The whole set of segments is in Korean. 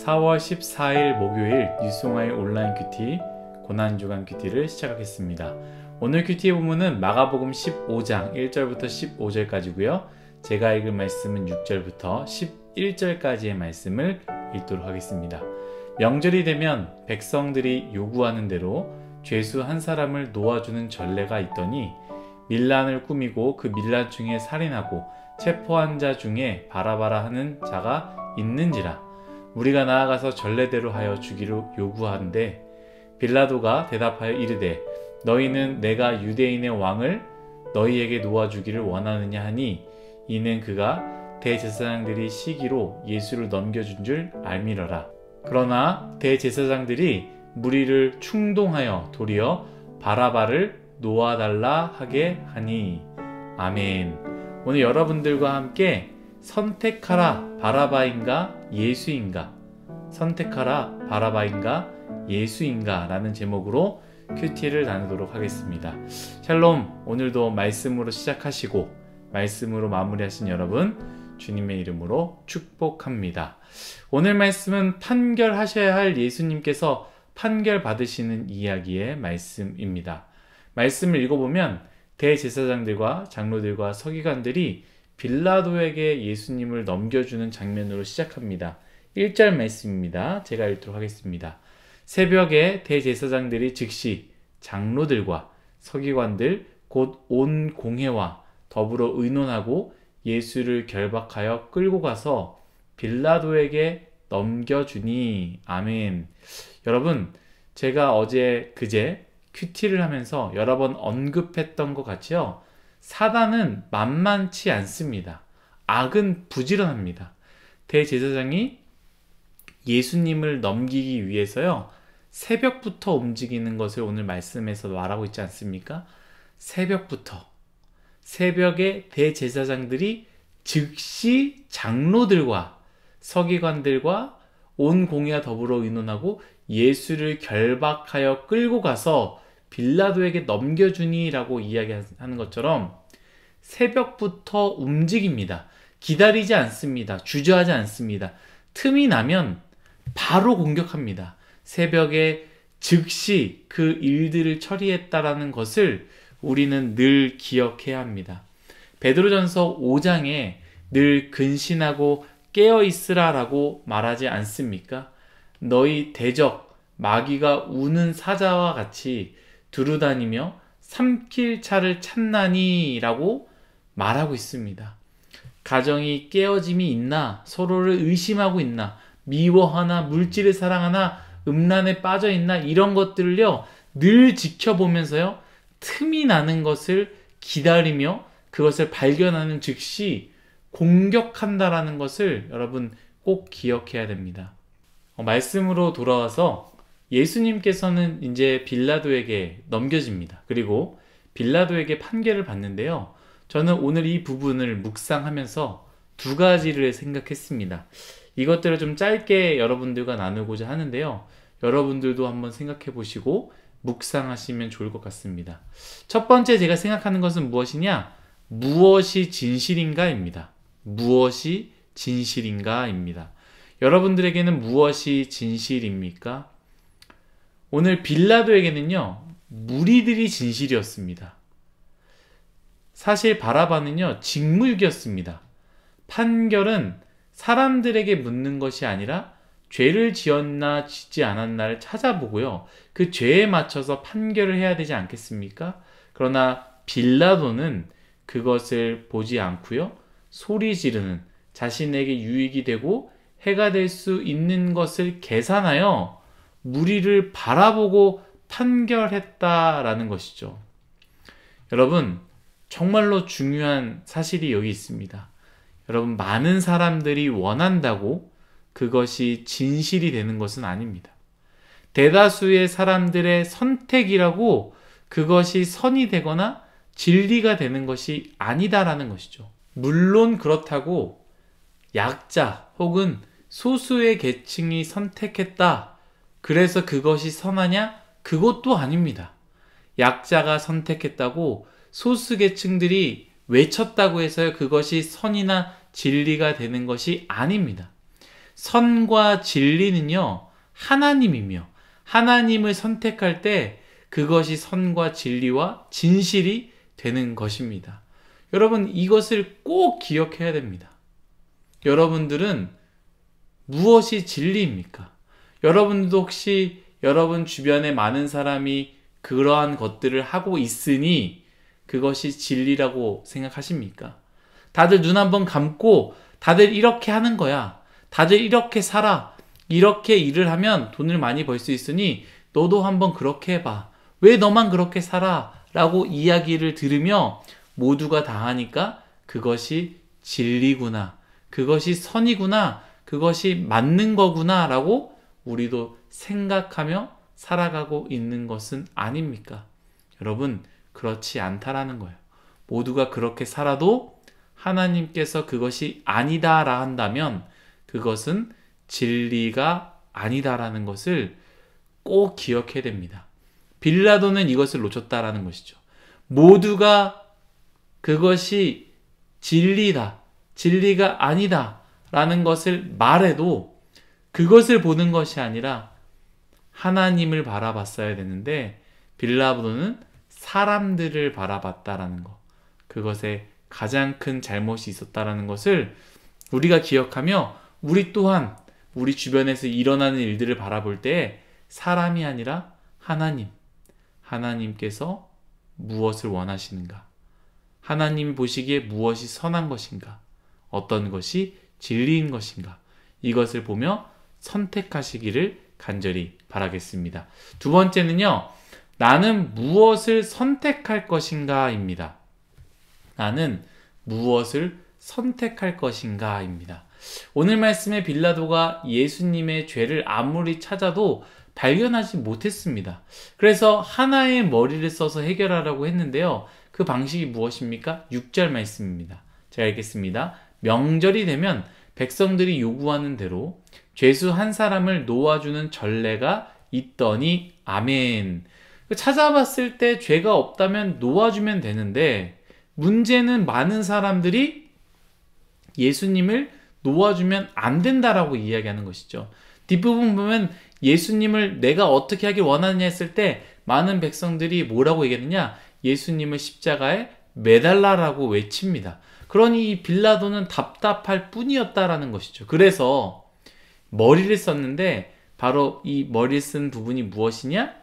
4월 14일 목요일 뉴스홍하의 온라인 큐티 고난주간 큐티를 시작하겠습니다. 오늘 큐티의 본문은 마가복음 15장 1절부터 15절까지고요. 제가 읽을 말씀은 6절부터 11절까지의 말씀을 읽도록 하겠습니다. 명절이 되면 백성들이 요구하는 대로 죄수 한 사람을 놓아주는 전례가 있더니 밀란을 꾸미고 그 밀란 중에 살인하고 체포한 자 중에 바라바라 하는 자가 있는지라 우리가 나아가서 전례대로 하여 주기를 요구하는데 빌라도가 대답하여 이르되 너희는 내가 유대인의 왕을 너희에게 놓아주기를 원하느냐 하니 이는 그가 대제사장들이 시기로 예수를 넘겨준 줄 알미러라. 그러나 대제사장들이 무리를 충동하여 도리어 바라바를 놓아달라 하게 하니. 아멘. 오늘 여러분들과 함께 선택하라 바라바인가 예수인가, 선택하라 바라바인가 예수인가 라는 제목으로 큐티를 나누도록 하겠습니다. 샬롬. 오늘도 말씀으로 시작하시고 말씀으로 마무리하신 여러분 주님의 이름으로 축복합니다. 오늘 말씀은 판결하셔야 할 예수님께서 판결 받으시는 이야기의 말씀입니다. 말씀을 읽어보면 대제사장들과 장로들과 서기관들이 빌라도에게 예수님을 넘겨주는 장면으로 시작합니다. 1절 말씀입니다. 제가 읽도록 하겠습니다. 새벽에 대제사장들이 즉시 장로들과 서기관들 곧 온 공회와 더불어 의논하고 예수를 결박하여 끌고 가서 빌라도에게 넘겨주니. 아멘. 여러분, 제가 그제 큐티를 하면서 여러 번 언급했던 것 같이요, 사단은 만만치 않습니다. 악은 부지런합니다. 대제사장이 예수님을 넘기기 위해서요, 새벽부터 움직이는 것을 오늘 말씀에서 말하고 있지 않습니까? 새벽에 대제사장들이 즉시 장로들과 서기관들과 온 공회와 더불어 의논하고 예수를 결박하여 끌고 가서 빌라도에게 넘겨주니 라고 이야기하는 것처럼 새벽부터 움직입니다. 기다리지 않습니다. 주저하지 않습니다. 틈이 나면 바로 공격합니다. 새벽에 즉시 그 일들을 처리했다라는 것을 우리는 늘 기억해야 합니다. 베드로전서 5장에 늘 근신하고 깨어있으라 라고 말하지 않습니까? 너희 대적 마귀가 우는 사자와 같이 두루다니며 삼킬 차를 찾나니 라고 말하고 있습니다. 가정이 깨어짐이 있나, 서로를 의심하고 있나, 미워하나, 물질을 사랑하나, 음란에 빠져 있나, 이런 것들을요 늘 지켜보면서요 틈이 나는 것을 기다리며 그것을 발견하는 즉시 공격한다라는 것을 여러분 꼭 기억해야 됩니다. 말씀으로 돌아와서 예수님께서는 이제 빌라도에게 넘겨집니다. 그리고 빌라도에게 판결을 받는데요, 저는 오늘 이 부분을 묵상하면서 두 가지를 생각했습니다. 이것들을 좀 짧게 여러분들과 나누고자 하는데요, 여러분들도 한번 생각해 보시고 묵상하시면 좋을 것 같습니다. 첫 번째 제가 생각하는 것은 무엇이냐? 무엇이 진실인가입니다. 무엇이 진실인가입니다. 여러분들에게는 무엇이 진실입니까? 오늘 빌라도에게는요, 무리들이 진실이었습니다. 사실 바라바는요, 직무유기였습니다. 판결은 사람들에게 묻는 것이 아니라 죄를 지었나 짓지 않았나를 찾아보고요, 그 죄에 맞춰서 판결을 해야 되지 않겠습니까? 그러나 빌라도는 그것을 보지 않고요, 소리 지르는, 자신에게 유익이 되고 해가 될 수 있는 것을 계산하여 무리를 바라보고 판결했다라는 것이죠. 여러분, 정말로 중요한 사실이 여기 있습니다. 여러분, 많은 사람들이 원한다고 그것이 진실이 되는 것은 아닙니다. 대다수의 사람들의 선택이라고 그것이 선이 되거나 진리가 되는 것이 아니다라는 것이죠. 물론 그렇다고 약자 혹은 소수의 계층이 선택했다, 그래서 그것이 선하냐? 그것도 아닙니다. 약자가 선택했다고 소수 계층들이 외쳤다고 해서 그것이 선이나 진리가 되는 것이 아닙니다. 선과 진리는요, 하나님이며 하나님을 선택할 때 그것이 선과 진리와 진실이 되는 것입니다. 여러분, 이것을 꼭 기억해야 됩니다. 여러분들은 무엇이 진리입니까? 여러분도 혹시 여러분 주변에 많은 사람이 그러한 것들을 하고 있으니 그것이 진리라고 생각하십니까? 다들 눈 한번 감고 다들 이렇게 하는 거야. 다들 이렇게 살아. 이렇게 일을 하면 돈을 많이 벌 수 있으니 너도 한번 그렇게 해봐. 왜 너만 그렇게 살아? 라고 이야기를 들으며 모두가 다 하니까 그것이 진리구나. 그것이 선이구나. 그것이 맞는 거구나. 라고 우리도 생각하며 살아가고 있는 것은 아닙니까? 여러분, 그렇지 않다라는 거예요. 모두가 그렇게 살아도 하나님께서 그것이 아니다라 한다면 그것은 진리가 아니다라는 것을 꼭 기억해야 됩니다. 빌라도는 이것을 놓쳤다라는 것이죠. 모두가 그것이 진리다, 진리가 아니다 라는 것을 말해도 그것을 보는 것이 아니라 하나님을 바라봤어야 되는데 빌라도는 사람들을 바라봤다라는 것, 그것에 가장 큰 잘못이 있었다라는 것을 우리가 기억하며 우리 또한 우리 주변에서 일어나는 일들을 바라볼 때 사람이 아니라 하나님께서 무엇을 원하시는가? 하나님이 보시기에 무엇이 선한 것인가? 어떤 것이 진리인 것인가? 이것을 보며 선택하시기를 간절히 바라겠습니다. 두 번째는요, 나는 무엇을 선택할 것인가입니다. 나는 무엇을 선택할 것인가입니다. 오늘 말씀에 빌라도가 예수님의 죄를 아무리 찾아도 발견하지 못했습니다. 그래서 하나의 머리를 써서 해결하라고 했는데요. 그 방식이 무엇입니까? 6절 말씀입니다. 제가 읽겠습니다. 명절이 되면 백성들이 요구하는 대로 죄수 한 사람을 놓아주는 전례가 있더니 아멘. 찾아봤을 때 죄가 없다면 놓아주면 되는데 문제는 많은 사람들이 예수님을 놓아주면 안 된다라고 이야기하는 것이죠. 뒷부분 보면 예수님을 내가 어떻게 하길 원하느냐 했을 때 많은 백성들이 뭐라고 얘기했느냐? 예수님을 십자가에 매달라라고 외칩니다. 그러니 이 빌라도는 답답할 뿐이었다라는 것이죠. 그래서 머리를 썼는데 바로 이 머리를 쓴 부분이 무엇이냐?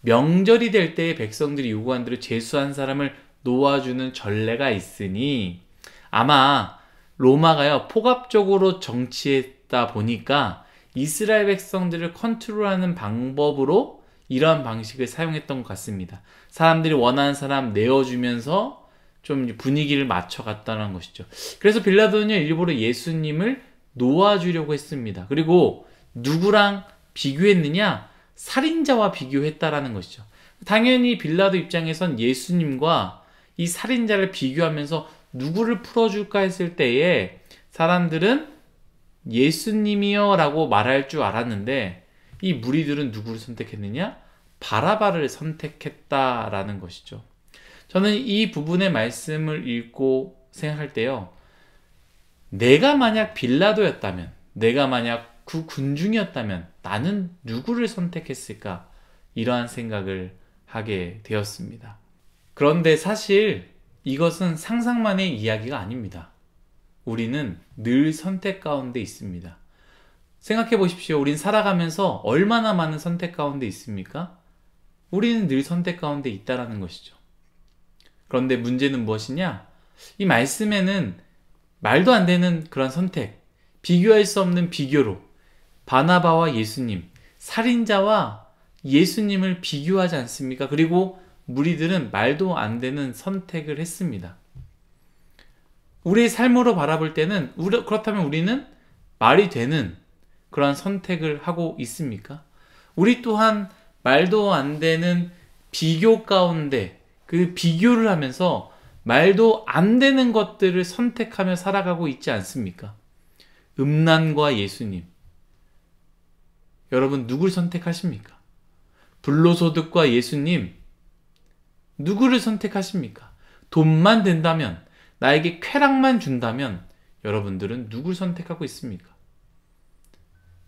명절이 될 때에 백성들이 요구한 대로 죄수한 사람을 놓아주는 전례가 있으니 아마 로마가요 포갑적으로 정치했다 보니까 이스라엘 백성들을 컨트롤하는 방법으로 이러한 방식을 사용했던 것 같습니다. 사람들이 원하는 사람 내어주면서 좀 분위기를 맞춰갔다는 것이죠. 그래서 빌라도는요 일부러 예수님을 놓아주려고 했습니다. 그리고 누구랑 비교했느냐? 살인자와 비교했다라는 것이죠. 당연히 빌라도 입장에선 예수님과 이 살인자를 비교하면서 누구를 풀어줄까 했을 때에 사람들은 예수님이요 라고 말할 줄 알았는데 이 무리들은 누구를 선택했느냐? 바라바를 선택했다라는 것이죠. 저는 이 부분의 말씀을 읽고 생각할 때요, 내가 만약 빌라도였다면, 내가 만약 그 군중이었다면 나는 누구를 선택했을까? 이러한 생각을 하게 되었습니다. 그런데 사실 이것은 상상만의 이야기가 아닙니다. 우리는 늘 선택 가운데 있습니다. 생각해 보십시오. 우린 살아가면서 얼마나 많은 선택 가운데 있습니까? 우리는 늘 선택 가운데 있다라는 것이죠. 그런데 문제는 무엇이냐? 이 말씀에는 말도 안 되는 그런 선택, 비교할 수 없는 비교로 바나바와 예수님, 살인자와 예수님을 비교하지 않습니까? 그리고 무리들은 말도 안 되는 선택을 했습니다. 우리의 삶으로 바라볼 때는 그렇다면 우리는 말이 되는 그런 선택을 하고 있습니까? 우리 또한 말도 안 되는 비교 가운데 그 비교를 하면서 말도 안 되는 것들을 선택하며 살아가고 있지 않습니까? 음란과 예수님. 여러분 누굴 선택하십니까? 불로소득과 예수님. 누구를 선택하십니까? 돈만 된다면, 나에게 쾌락만 준다면 여러분들은 누굴 선택하고 있습니까?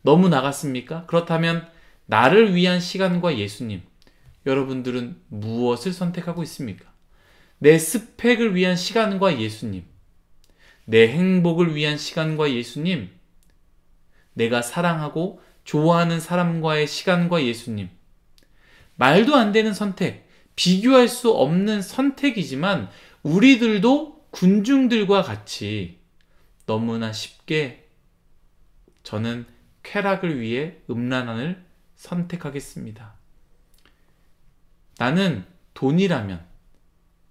너무 나갔습니까? 그렇다면 나를 위한 시간과 예수님, 여러분들은 무엇을 선택하고 있습니까? 내 스펙을 위한 시간과 예수님, 내 행복을 위한 시간과 예수님, 내가 사랑하고 좋아하는 사람과의 시간과 예수님, 말도 안 되는 선택, 비교할 수 없는 선택이지만 우리들도 군중들과 같이 너무나 쉽게 저는 쾌락을 위해 음란한을 선택하겠습니다. 나는 돈이라면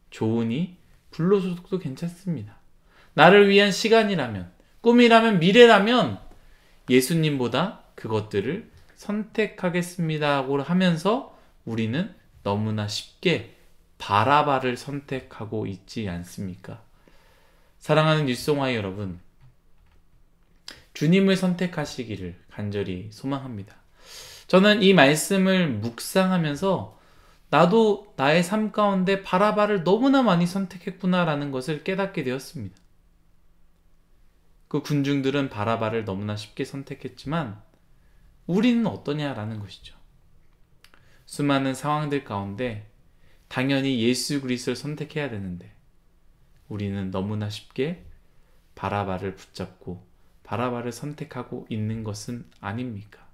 좋으니 불로소득도 괜찮습니다. 나를 위한 시간이라면, 꿈이라면, 미래라면 예수님보다 그것들을 선택하겠습니다고 하면서 우리는 너무나 쉽게 바라바를 선택하고 있지 않습니까? 사랑하는 율송아이 여러분, 주님을 선택하시기를 간절히 소망합니다. 저는 이 말씀을 묵상하면서 나도 나의 삶 가운데 바라바를 너무나 많이 선택했구나라는 것을 깨닫게 되었습니다. 그 군중들은 바라바를 너무나 쉽게 선택했지만 우리는 어떠냐라는 것이죠. 수많은 상황들 가운데 당연히 예수 그리스도를 선택해야 되는데 우리는 너무나 쉽게 바라바를 붙잡고 바라바를 선택하고 있는 것은 아닙니까?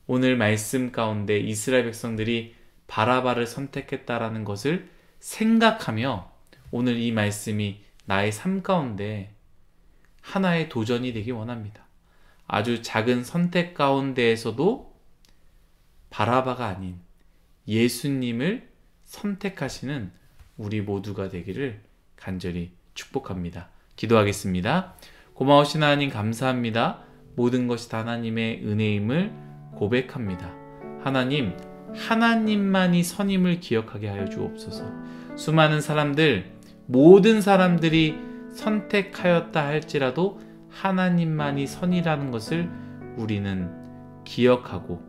오늘 말씀 가운데 이스라엘 백성들이 바라바를 선택했다라는 것을 생각하며 오늘 이 말씀이 나의 삶 가운데 하나의 도전이 되기 원합니다. 아주 작은 선택 가운데에서도 바라바가 아닌 예수님을 선택하시는 우리 모두가 되기를 간절히 축복합니다. 기도하겠습니다. 고마우신 하나님 감사합니다. 모든 것이 다 하나님의 은혜임을 고백합니다. 하나님, 하나님만이 선임을 기억하게 하여 주옵소서. 수많은 사람들, 모든 사람들이 선택하였다 할지라도 하나님만이 선이라는 것을 우리는 기억하고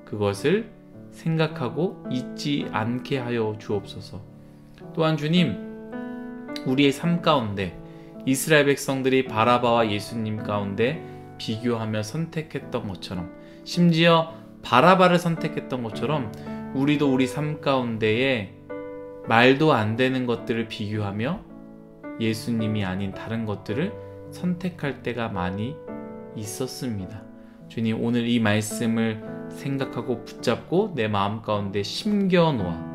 그것을 생각하고 잊지 않게 하여 주옵소서. 또한 주님, 우리의 삶 가운데 이스라엘 백성들이 바라바와 예수님 가운데 비교하며 선택했던 것처럼, 심지어 바라바를 선택했던 것처럼 우리도 우리 삶 가운데에 말도 안 되는 것들을 비교하며 예수님이 아닌 다른 것들을 선택할 때가 많이 있었습니다. 주님, 오늘 이 말씀을 생각하고 붙잡고 내 마음 가운데 심겨놓아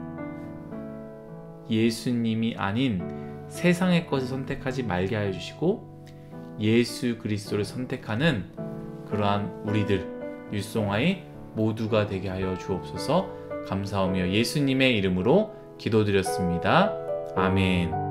예수님이 아닌 세상의 것을 선택하지 말게 하여 주시고 예수 그리스도를 선택하는 그러한 우리들 율송아이 모두가 되게 하여 주옵소서. 감사하며 예수님의 이름으로 기도드렸습니다. 아멘.